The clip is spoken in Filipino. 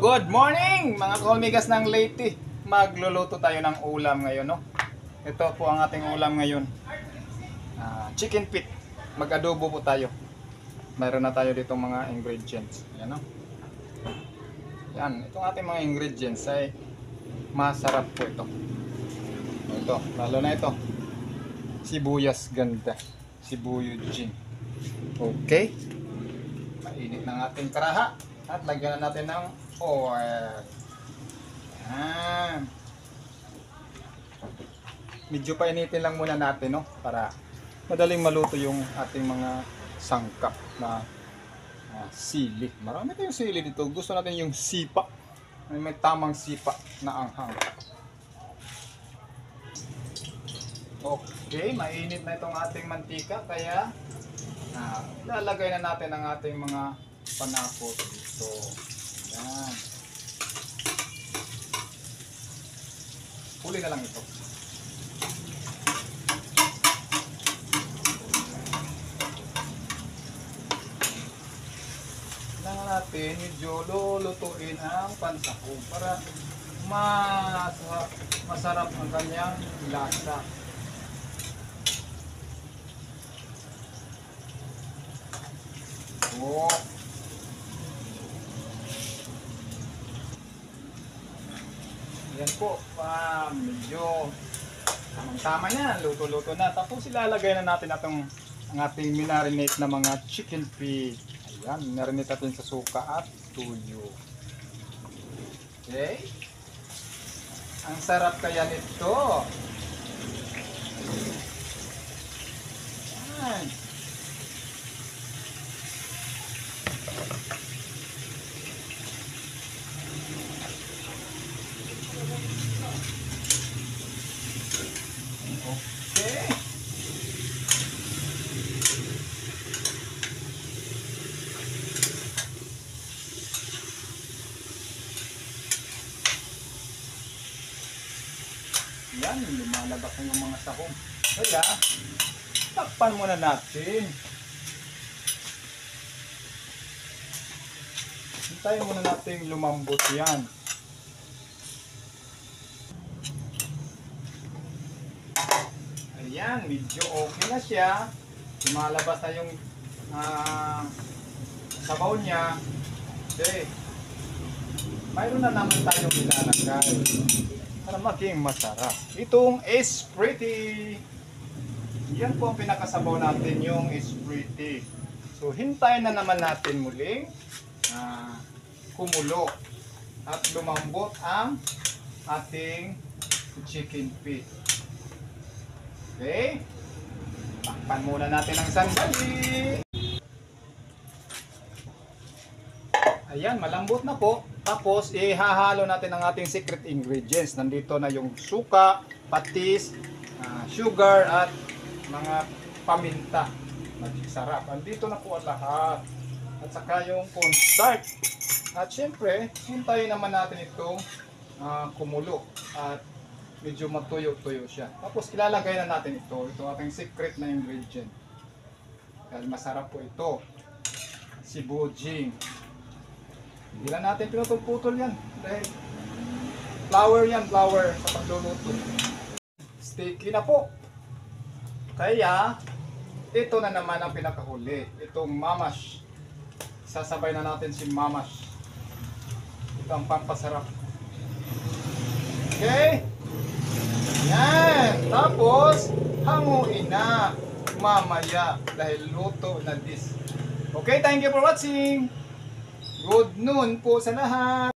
Good morning mga kolmigas ng Leyte. Magluluto tayo ng ulam ngayon, no? Ito po ang ating ulam ngayon. Chicken feet. Mag-adobo po tayo. Mayroon na tayo dito mga ingredients. Yan, no? Yan, itong ating mga ingredients ay masarap po ito. Ito, lalo na ito. Sibuyas ganda. Sibuyujin. Okay. Mainit ng ating karaha. At lagyan na natin ng oil. Yan. Medyo painitin lang muna natin, no? Para madaling maluto yung ating mga sangkap na sili. Marami tayong sili dito. Gusto natin yung sipa. May tamang sipa na anghang. Okay, mainit na itong ating mantika. Kaya lalagay na natin ang ating mga panakot dito. Yan. Huli na lang ito. Kailangan natin medyo lulutuin ang pansahog para masarap ang kanyang lasa. Oh. Yan po, medyo tama na, luto-luto na. Tapos ilalagay na natin ang ating minarinate na mga chicken feet. Ayan, minarinate natin sa suka at tuyo. Okay? Ang sarap kaya nito. Ayan. Okay. Yan, lumalabas na yung mga sahog. Kaya, takpan muna natin. Hintayin muna natin lumambot yan. Ayan, medyo okay na siya. Lumalabas na yung sabaw niya. Okay. Mayroon na naman tayong ilalagay para maging masarap. Itong Espriti. Yan po ang pinakasabaw natin, yung Espriti. So, hintayin na naman natin muling kumulo at lumambot ang ating chicken feet. Okay? Takpan muna natin ang sandali. Ayan, malambot na po. Tapos, ihahalo natin ang ating secret ingredients. Nandito na yung suka, patis, sugar, at mga paminta. Sarap. Andito na po ang lahat. At saka yung cornstarch. At syempre, hintayin naman natin itong kumulo. At medyo matuyo-tuyo siya. Tapos ilalagay na natin ito. Ito ating secret na ingredient. Dahil masarap po ito. Sibuying. Hindi lang natin pinutol-putol yan. Dahil flour yan, flour sa pagluluto. Sticky na po. Kaya, ito na naman ang pinakahuli. Itong mamash. Sasabay na natin si mamash. Ito ang pampasarap. Okay? Yan. Tapos, hanguin na mamaya dahil luto na this. Okay, thank you for watching. Good noon po sa lahat.